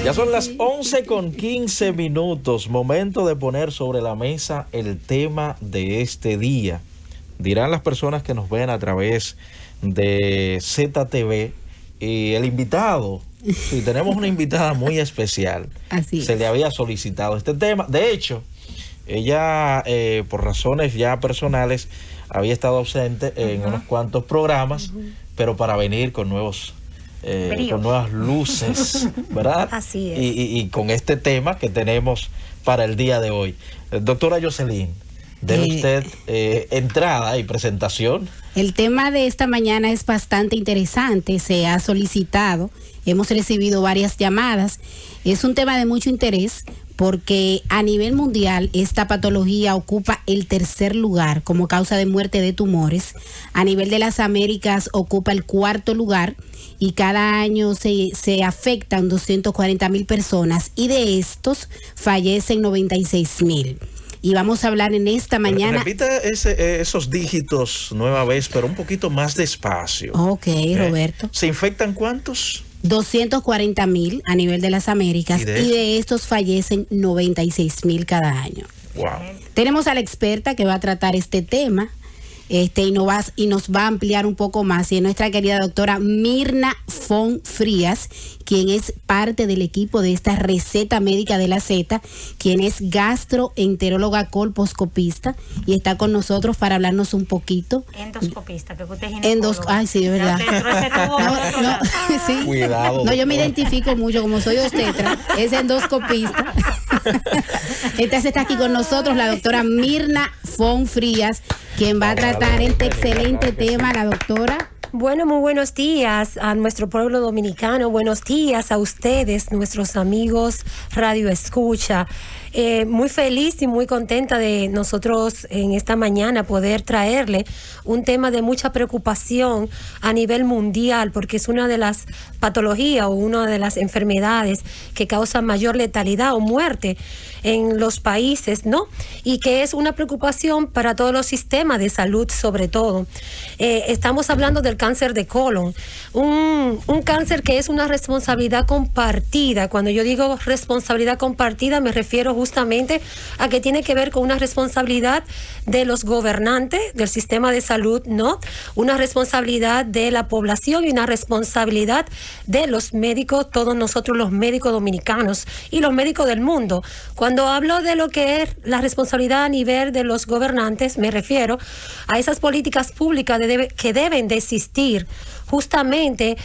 Ya son las 11:15. Momento de poner sobre la mesa el tema de este día. Dirán las personas que nos ven a través de ZTV y el invitado. Sí, tenemos una invitada muy especial. Así es. Se le había solicitado este tema. De hecho, ella, por razones ya personales, había estado ausente en unos cuantos programas, pero para venir con nuevos... con nuevas luces, ¿verdad? Así es. Y con este tema que tenemos para el día de hoy. Doctora Jocelyn, de usted entrada y presentación. El tema de esta mañana es bastante interesante, se ha solicitado, hemos recibido varias llamadas. Es un tema de mucho interés porque a nivel mundial esta patología ocupa el tercer lugar como causa de muerte de tumores. A nivel de las Américas ocupa el cuarto lugar y cada año se afectan 240,000 personas y de estos fallecen 96,000. Y vamos a hablar en esta mañana. Repita esos dígitos nueva vez, pero un poquito más despacio. Ok, Roberto. ¿Se infectan cuántos? 240,000 a nivel de las Américas y de estos fallecen 96,000 cada año. Wow. Tenemos a la experta que va a tratar este tema y nos va a ampliar un poco más, y es nuestra querida doctora Mirna Fon Frías, quien es parte del equipo de esta receta médica de la Z, quien es gastroenteróloga colposcopista y está con nosotros para hablarnos un poquito. Endoscopista, que usted es ginecólogo. Ay, sí, es verdad. Sí. Cuidado. No, yo me identifico mucho, como soy obstetra, es endoscopista. Entonces está aquí con nosotros la doctora Mirna Fon Frías, quien va a tratar este excelente tema, la doctora. Bueno, muy buenos días a nuestro pueblo dominicano, buenos días a ustedes, nuestros amigos Radio Escucha. Muy feliz y muy contenta de nosotros en esta mañana poder traerle un tema de mucha preocupación a nivel mundial, porque es una de las patologías o una de las enfermedades que causa mayor letalidad o muerte en los países, ¿no? Y que es una preocupación para todos los sistemas de salud, sobre todo. Estamos hablando del cáncer de colon, un cáncer que es una responsabilidad compartida. Cuando yo digo responsabilidad compartida, me refiero justamente a que tiene que ver con una responsabilidad de los gobernantes del sistema de salud, ¿no? Una responsabilidad de la población y una responsabilidad de los médicos, todos nosotros los médicos dominicanos y los médicos del mundo. Cuando hablo de lo que es la responsabilidad a nivel de los gobernantes, me refiero a esas políticas públicas que deben de existir justamente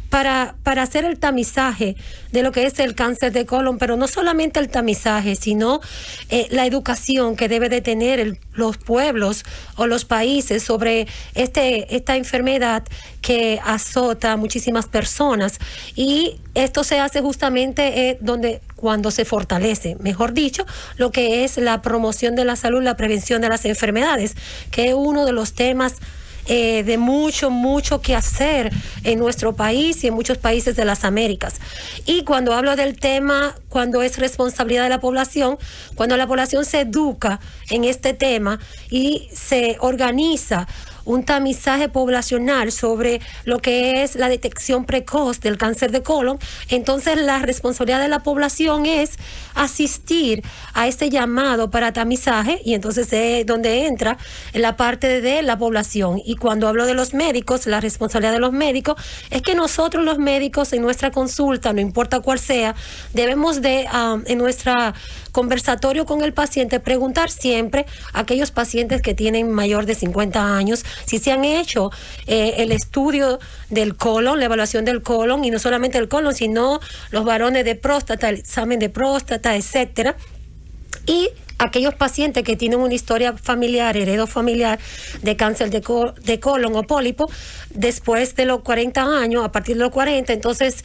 para hacer el tamizaje de lo que es el cáncer de colon, pero no solamente el tamizaje, sino la educación que debe de tener los pueblos o los países sobre esta enfermedad que azota a muchísimas personas. Y esto se hace justamente cuando se fortalece, mejor dicho, lo que es la promoción de la salud, la prevención de las enfermedades, que es uno de los temas de mucho que hacer en nuestro país y en muchos países de las Américas. Y cuando hablo del tema, cuando es responsabilidad de la población, cuando la población se educa en este tema y se organiza un tamizaje poblacional sobre lo que es la detección precoz del cáncer de colon, entonces la responsabilidad de la población es asistir a este llamado para tamizaje, y entonces es donde entra la parte de la población. Y cuando hablo de los médicos, la responsabilidad de los médicos es que nosotros los médicos en nuestra consulta, no importa cuál sea, debemos de en nuestra conversatorio con el paciente preguntar siempre a aquellos pacientes que tienen mayor de 50 años si se han hecho el estudio del colon, la evaluación del colon, y no solamente el colon, sino los varones de próstata, el examen de próstata, etcétera. Y aquellos pacientes que tienen una historia familiar, heredo familiar de cáncer de colon o pólipo, después de los 40 años, a partir de los 40, entonces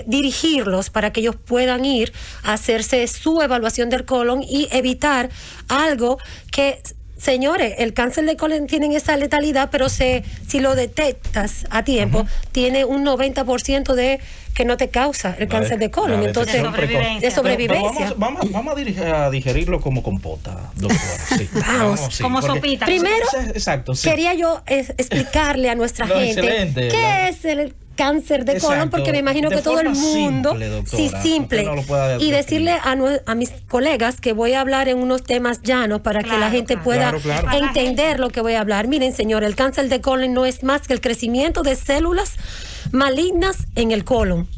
dirigirlos para que ellos puedan ir a hacerse su evaluación del colon y evitar algo que... Señores, el cáncer de colon tiene esa letalidad, pero si lo detectas a tiempo, tiene un 90% de que no te causa el cáncer de colon. Entonces, de sobrevivencia. Vamos a digerirlo como compota, doctora. Sí. Vamos, sí, como sopita. Primero, exacto, sí. Quería yo explicarle a nuestra gente qué es el cáncer de colon, porque me imagino que todo el mundo, simple, doctora, simple, no y decirle a mis colegas que voy a hablar en unos temas llanos para que la gente pueda entender lo que voy a hablar. Miren, señor, el cáncer de colon no es más que el crecimiento de células malignas en el colon.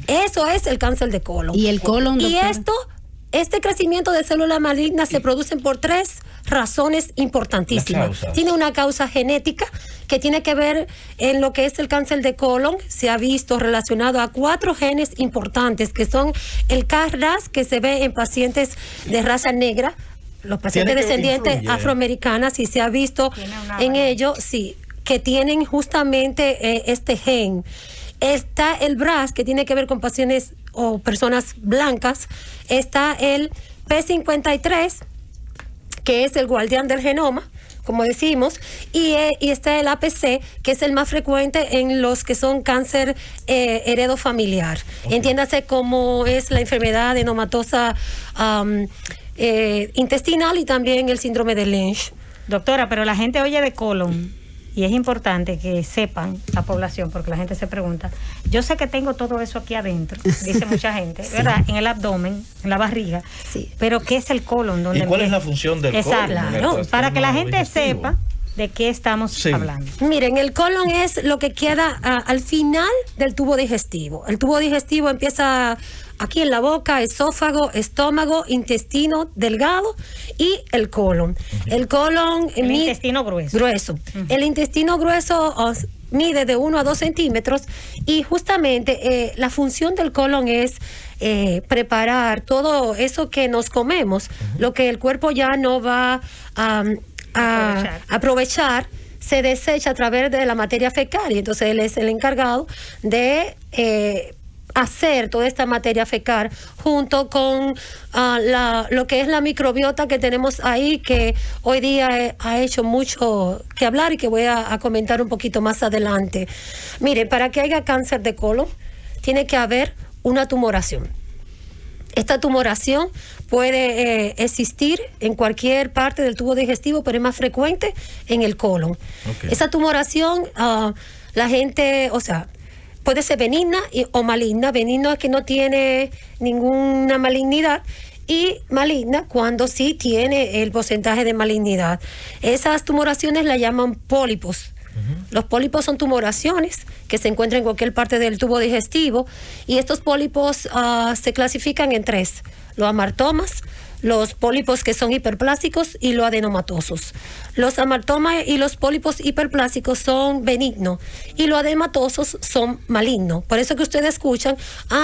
Eso es el cáncer de colon. Y el colon, y doctora, este crecimiento de células malignas se producen por 3 razones importantísimas. Tiene una causa genética que tiene que ver en lo que es el cáncer de colon. Se ha visto relacionado a 4 genes importantes, que son el KRAS, que se ve en pacientes de raza negra, los pacientes descendientes afroamericanas, y se ha visto en ellos, sí, que tienen justamente este gen. Está el BRAF, que tiene que ver con pacientes o personas blancas. Está el P53, que es el guardián del genoma, como decimos, y está el APC, que es el más frecuente en los que son cáncer heredofamiliar. Entiéndase cómo es la enfermedad adenomatosa intestinal y también el síndrome de Lynch. Doctora, pero la gente oye de colon. Y es importante que sepan la población, porque la gente se pregunta, yo sé que tengo todo eso aquí adentro, dice mucha gente, ¿verdad? En el abdomen, en la barriga, pero ¿qué es el colon? ¿Y cuál es la función del colon? Claro, para que la gente sepa de qué estamos hablando. Miren, el colon es lo que queda al final del tubo digestivo. El tubo digestivo empieza aquí en la boca, esófago, estómago, intestino delgado y el colon. El colon... El intestino grueso. El intestino grueso mide de 1 a 2 centímetros y justamente la función del colon es preparar todo eso que nos comemos, lo que el cuerpo ya no va a aprovechar, se desecha a través de la materia fecal, y entonces él es el encargado de hacer toda esta materia fecal junto con lo que es la microbiota que tenemos ahí, que hoy día ha hecho mucho que hablar y que voy a comentar un poquito más adelante. Mire, para que haya cáncer de colon tiene que haber una tumoración. Esta tumoración puede existir en cualquier parte del tubo digestivo, pero es más frecuente en el colon. Esa tumoración, la gente, o sea, puede ser benigna o maligna. Benigna es que no tiene ninguna malignidad, y maligna cuando sí tiene el porcentaje de malignidad. Esas tumoraciones la llaman pólipos. Los pólipos son tumoraciones que se encuentran en cualquier parte del tubo digestivo, y estos pólipos se clasifican en 3: los amartomas, los pólipos que son hiperplásticos y los adenomatosos. Los amartomas y los pólipos hiperplásticos son benignos y los adenomatosos son malignos. Por eso que ustedes escuchan,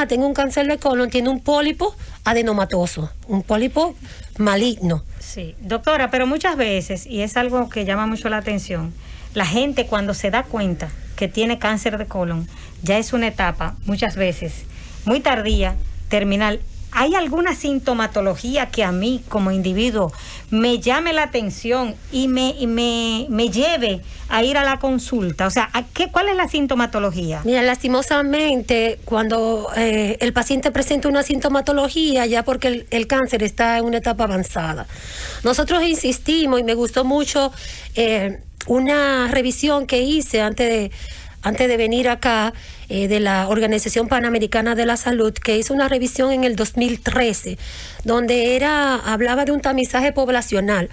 tengo un cáncer de colon, tiene un pólipo adenomatoso, un pólipo maligno. Sí, doctora, pero muchas veces, y es algo que llama mucho la atención, la gente cuando se da cuenta que tiene cáncer de colon, ya es una etapa, muchas veces, muy tardía, terminal. ¿Hay alguna sintomatología que a mí como individuo me llame la atención y me lleve a ir a la consulta? O sea, ¿cuál es la sintomatología? Mira, lastimosamente, cuando el paciente presenta una sintomatología, ya porque el cáncer está en una etapa avanzada. Nosotros insistimos, y me gustó mucho una revisión que hice antes de venir acá, de la Organización Panamericana de la Salud, que hizo una revisión en el 2013, donde hablaba de un tamizaje poblacional,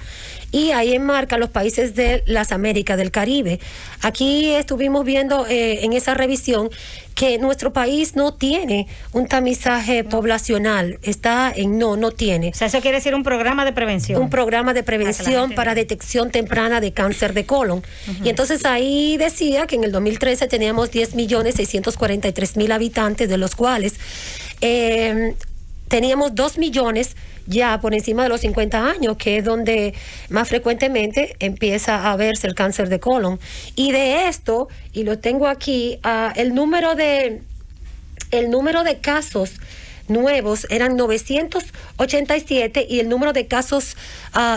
y ahí enmarca los países de las Américas, del Caribe. Aquí estuvimos viendo en esa revisión que nuestro país no tiene un tamizaje poblacional, está en no tiene. O sea, eso quiere decir un programa de prevención. Un programa de prevención para detección temprana de cáncer de colon. Y entonces ahí decía que en el 2013 teníamos 10.643.000 habitantes, de los cuales teníamos 2 millones ya por encima de los 50 años, que es donde más frecuentemente empieza a verse el cáncer de colon. Y de esto, y lo tengo aquí, el número de casos nuevos eran 987, y el número de casos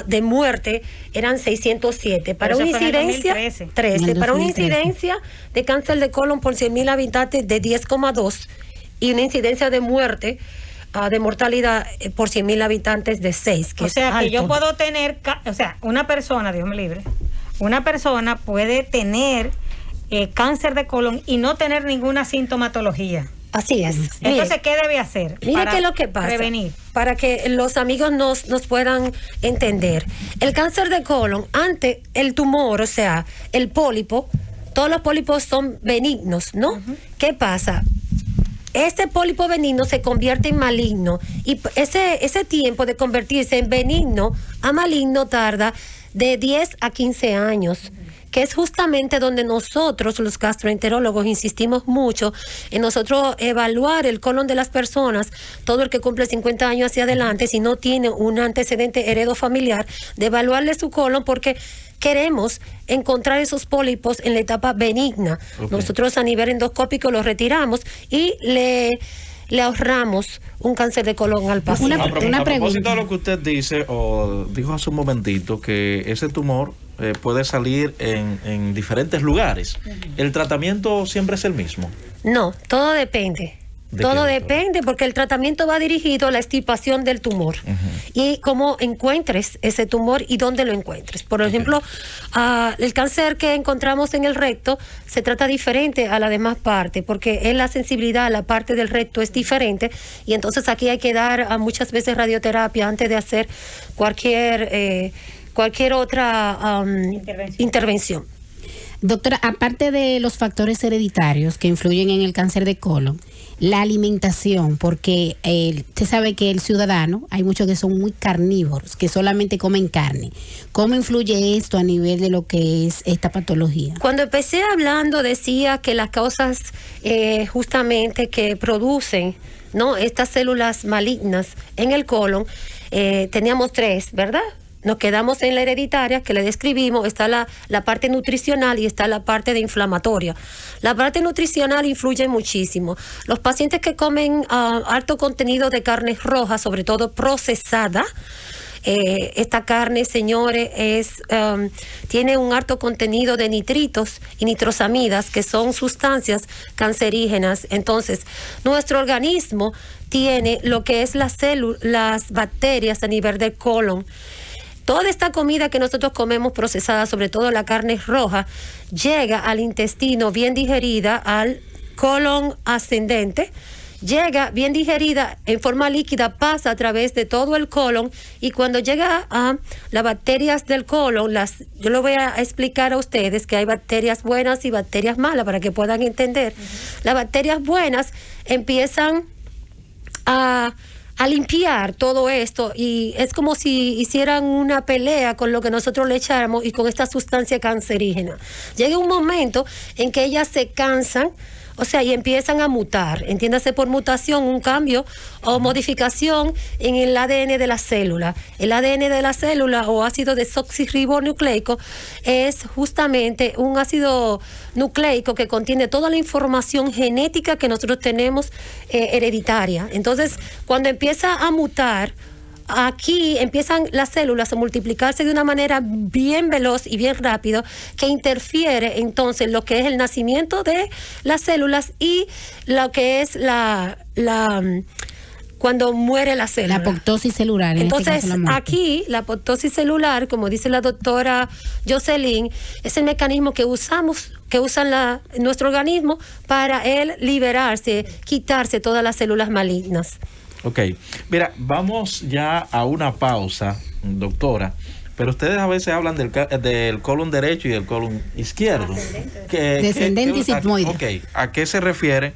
de muerte eran 607. Para una incidencia 13, para una incidencia de cáncer de colon por 100.000 habitantes de 10,2, y una incidencia de muerte de mortalidad por 100.000 habitantes de 6, que o sea, es que alto. yo puedo tener, o sea, una persona, Dios me libre, una persona puede tener cáncer de colon y no tener ninguna sintomatología. Así es. Entonces, ¿qué debe hacer? Mire qué es lo que pasa. Prevenir. Para que los amigos nos puedan entender. El cáncer de colon, antes el tumor, o sea, el pólipo, todos los pólipos son benignos, ¿no? ¿Qué pasa? Este pólipo benigno se convierte en maligno y ese tiempo de convertirse en benigno a maligno tarda de 10 a 15 años. Que es justamente donde nosotros, los gastroenterólogos, insistimos mucho en nosotros evaluar el colon de las personas, todo el que cumple 50 años hacia adelante, si no tiene un antecedente heredofamiliar, de evaluarle su colon porque queremos encontrar esos pólipos en la etapa benigna. Nosotros a nivel endoscópico los retiramos y le ahorramos un cáncer de colon al paciente. A propósito de lo que usted dice, o dijo hace un momentito, que ese tumor puede salir en diferentes lugares. ¿El tratamiento siempre es el mismo? No, todo depende. Todo depende porque el tratamiento va dirigido a la extirpación del tumor y cómo encuentres ese tumor y dónde lo encuentres. Por ejemplo, el cáncer que encontramos en el recto se trata diferente a la demás parte porque en la sensibilidad a la parte del recto es diferente y entonces aquí hay que dar muchas veces radioterapia antes de hacer cualquier otra intervención. Doctora, aparte de los factores hereditarios que influyen en el cáncer de colon, la alimentación, porque usted sabe que el ciudadano, hay muchos que son muy carnívoros, que solamente comen carne. ¿Cómo influye esto a nivel de lo que es esta patología? Cuando empecé hablando decía que las causas justamente que producen, ¿no?, estas células malignas en el colon, teníamos 3, ¿verdad? Nos quedamos en la hereditaria, que le describimos, está la parte nutricional y está la parte de inflamatoria. La parte nutricional influye muchísimo. Los pacientes que comen alto contenido de carnes rojas, sobre todo procesada, esta carne, señores, tiene un alto contenido de nitritos y nitrosamidas, que son sustancias cancerígenas. Entonces, nuestro organismo tiene lo que es las bacterias a nivel del colon. Toda esta comida que nosotros comemos procesada, sobre todo la carne roja, llega al intestino bien digerida, al colon ascendente, llega bien digerida en forma líquida, pasa a través de todo el colon y cuando llega a las bacterias del colon, yo lo voy a explicar a ustedes que hay bacterias buenas y bacterias malas para que puedan entender. Las bacterias buenas empiezan a limpiar todo esto y es como si hicieran una pelea con lo que nosotros le echáramos y con esta sustancia cancerígena. Llega un momento en que ellas se cansan, o sea, y empiezan a mutar. Entiéndase por mutación, un cambio o modificación en el ADN de la célula. El ADN de la célula o ácido desoxirribonucleico es justamente un ácido nucleico que contiene toda la información genética que nosotros tenemos hereditaria. Entonces, cuando empieza a mutar, aquí empiezan las células a multiplicarse de una manera bien veloz y bien rápido que interfiere entonces lo que es el nacimiento de las células y lo que es cuando muere la célula. La apoptosis celular. Entonces, aquí la apoptosis celular, como dice la doctora Jocelyn, es el mecanismo que usa nuestro organismo para él liberarse, quitarse todas las células malignas. Ok, mira, vamos ya a una pausa, doctora, pero ustedes a veces hablan del colon derecho y del colon izquierdo. Descendente y sigmoide. Ok, ¿a qué se refiere?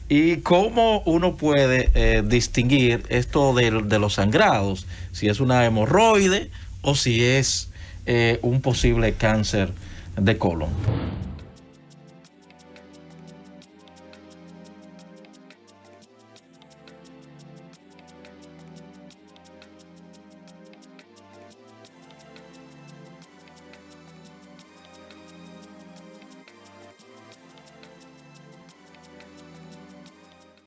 ¿Y cómo uno puede distinguir esto de los sangrados? Si es una hemorroide o si es un posible cáncer de colon.